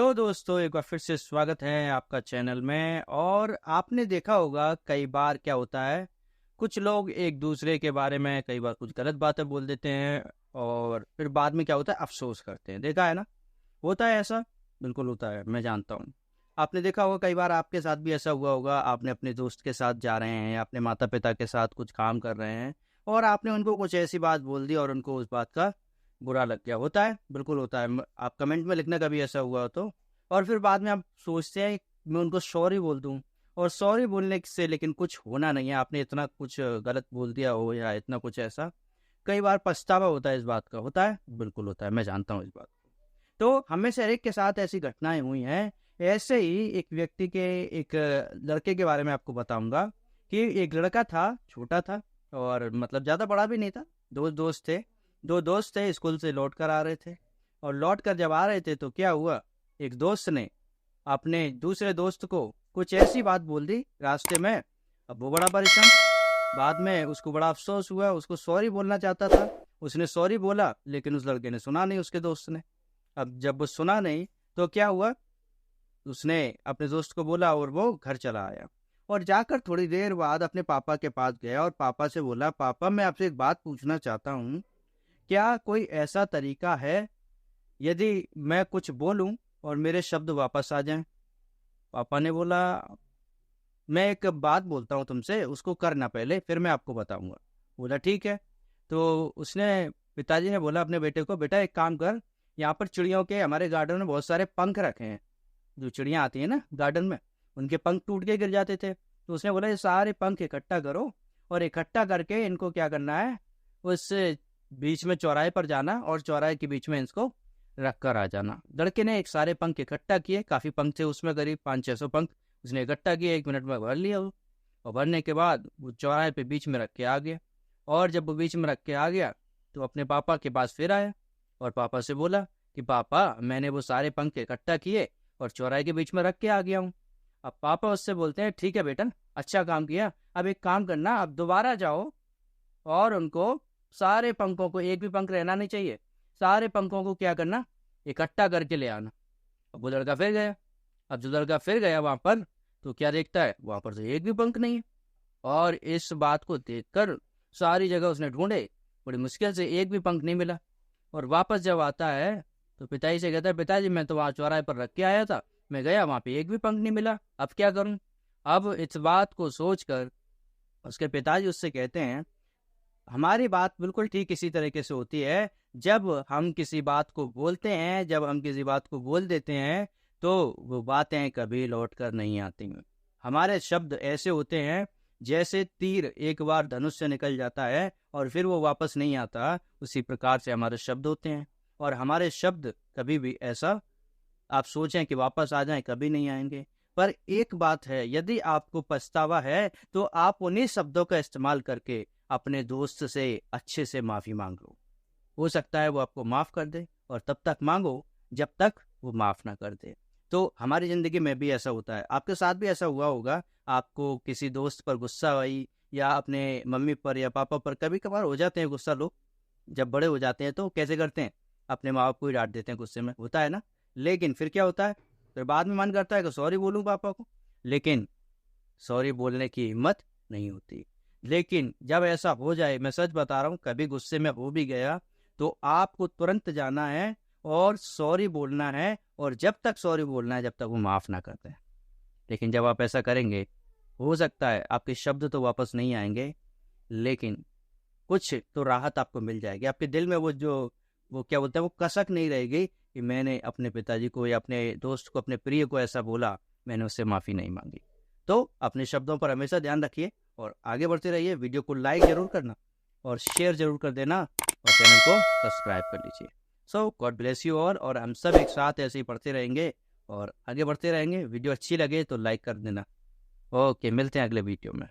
Hello दोस्तों, एक बार फिर से स्वागत है आपका चैनल में। और आपने देखा होगा कई बार क्या होता है, कुछ लोग एक दूसरे के बारे में कई बार कुछ गलत बातें बोल देते हैं और फिर बाद में क्या होता है, अफसोस करते हैं। देखा है ना, होता है ऐसा। बिल्कुल होता है, मैं जानता हूँ। आपने देखा होगा कई बार आपके साथ भी ऐसा हुआ होगा। आपने अपने दोस्त के साथ जा रहे हैं, अपने माता पिता के साथ कुछ काम कर रहे हैं और आपने उनको कुछ ऐसी बात बोल दी और उनको उस बात का बुरा लग गया। होता है, बिल्कुल होता है। आप कमेंट में लिखना कभी ऐसा हुआ हो तो। और फिर बाद में आप सोचते हैं मैं उनको सॉरी बोल दूं, और सॉरी बोलने से लेकिन कुछ होना नहीं है। आपने इतना कुछ गलत बोल दिया हो या इतना कुछ ऐसा, कई बार पछतावा होता है इस बात का। होता है, बिल्कुल होता है, मैं जानता हूँ इस बात को। तो हमें से हर एक के साथ ऐसी घटनाएं हुई हैं। ऐसे ही एक व्यक्ति के, एक लड़के के बारे में आपको बताऊंगा कि एक लड़का था, छोटा था और मतलब ज़्यादा बड़ा भी नहीं था। दो दोस्त थे, स्कूल से लौट कर आ रहे थे। और लौट कर जब आ रहे थे तो क्या हुआ, एक दोस्त ने अपने दूसरे दोस्त को कुछ ऐसी बात बोल दी रास्ते में। अब वो बड़ा परेशान, बाद में उसको बड़ा अफसोस हुआ। उसको सॉरी बोलना चाहता था, उसने सॉरी बोला लेकिन उस लड़के ने सुना नहीं, उसके दोस्त ने। अब जब वो सुना नहीं तो क्या हुआ, उसने अपने दोस्त को बोला और वो घर चला आया। और जाकर थोड़ी देर बाद अपने पापा के पास गया और पापा से बोला, पापा मैं आपसे एक बात पूछना चाहता हूँ, क्या कोई ऐसा तरीका है यदि मैं कुछ बोलूं और मेरे शब्द वापस आ जाएं? पापा ने बोला, मैं एक बात बोलता हूँ तुमसे, उसको करना पहले, फिर मैं आपको बताऊंगा। बोला ठीक है। तो उसने, पिताजी ने बोला अपने बेटे को, बेटा एक काम कर, यहाँ पर चिड़ियों के, हमारे गार्डन में बहुत सारे पंख रखे हैं। जो चिड़ियाँ आती हैं ना गार्डन में, उनके पंख टूट के गिर जाते थे। तो उसने बोला ये सारे पंख इकट्ठा करो और इकट्ठा करके इनको क्या करना है, उस बीच में चौराहे पर जाना और चौराहे के बीच में इसको रख कर आ जाना। लड़के ने एक सारे पंख इकट्ठा किए, काफी पंख थे उसमें, करीब 500-600 पंख उसने इकट्ठा किए। 1 मिनट में भर लिया वो। और भरने के बाद वो चौराहे पे बीच में रख के आ गया। और जब वो बीच में रख के आ गया तो अपने पापा के पास फिर आया और पापा से बोला कि पापा मैंने वो सारे पंख इकट्ठा किए और चौराहे के बीच में रख के आ गया हूँ। अब पापा उससे बोलते हैं, ठीक है बेटा, अच्छा काम किया, अब एक काम करना, अब दोबारा जाओ और उनको सारे पंखों को, एक भी पंख रहना नहीं चाहिए, सारे पंखों को क्या करना, इकट्ठा करके ले आना। अब वो लड़का फिर गया। अब जो लड़का फिर गया वहां पर, तो क्या देखता है, वहां पर तो एक भी पंख नहीं है। और इस बात को देखकर सारी जगह उसने ढूंढे, बड़ी मुश्किल से एक भी पंख नहीं मिला। और वापस जब आता है तो पिताजी से कहता है, पिताजी मैं तो वहां चौराहे पर रख के आया था, मैं गया वहां पे एक भी पंख नहीं मिला, अब क्या करूं? अब इस बात को सोचकर उसके पिताजी उससे कहते हैं, हमारी बात बिल्कुल ठीक इसी तरीके से होती है। जब हम किसी बात को बोलते हैं, जब हम किसी बात को बोल देते हैं, तो वो बातें कभी लौट कर नहीं आती। हमारे शब्द ऐसे होते हैं जैसे तीर एक बार धनुष से निकल जाता है और फिर वो वापस नहीं आता, उसी प्रकार से हमारे शब्द होते हैं। और हमारे शब्द कभी भी ऐसा आप सोचें कि वापस आ जाएं, कभी नहीं आएंगे। पर एक बात है, यदि आपको पछतावा है तो आप उन्हीं शब्दों का इस्तेमाल करके अपने दोस्त से अच्छे से माफी मांग लो। हो सकता है वो आपको माफ कर दे, और तब तक मांगो जब तक वो माफ ना कर दे। तो हमारी जिंदगी में भी ऐसा होता है, आपके साथ भी ऐसा हुआ होगा। आपको किसी दोस्त पर गुस्सा आई, या अपने मम्मी पर या पापा पर, कभी कभार हो जाते हैं गुस्सा लोग। जब बड़े हो जाते हैं तो कैसे करते हैं, अपने माँ बाप को ही डांट देते हैं गुस्से में, होता है ना। लेकिन फिर क्या होता है, फिर बाद में मन करता है कि सॉरी बोलूं पापा को, लेकिन सॉरी बोलने की हिम्मत नहीं होती। लेकिन जब ऐसा हो जाए, मैं सच बता रहा हूँ, कभी गुस्से में हो भी गया तो आपको तुरंत जाना है और सॉरी बोलना है। और जब तक सॉरी बोलना है जब तक वो माफ ना करते हैं। लेकिन जब आप ऐसा करेंगे, हो सकता है आपके शब्द तो वापस नहीं आएंगे, लेकिन कुछ तो राहत आपको मिल जाएगी। आपके दिल में वो क्या बोलते हैं, वो कसक नहीं रहेगी कि मैंने अपने पिताजी को या अपने दोस्त को, अपने प्रिय को ऐसा बोला, मैंने उससे माफ़ी नहीं मांगी। तो अपने शब्दों पर हमेशा ध्यान रखिए और आगे बढ़ते रहिए। वीडियो को लाइक जरूर करना और शेयर जरूर कर देना और चैनल को सब्सक्राइब कर लीजिए। सो गॉड ब्लेस यू ऑल, और हम सब एक साथ ऐसे ही पढ़ते रहेंगे और आगे बढ़ते रहेंगे। वीडियो अच्छी लगे तो लाइक कर देना। ओके, मिलते हैं अगले वीडियो में।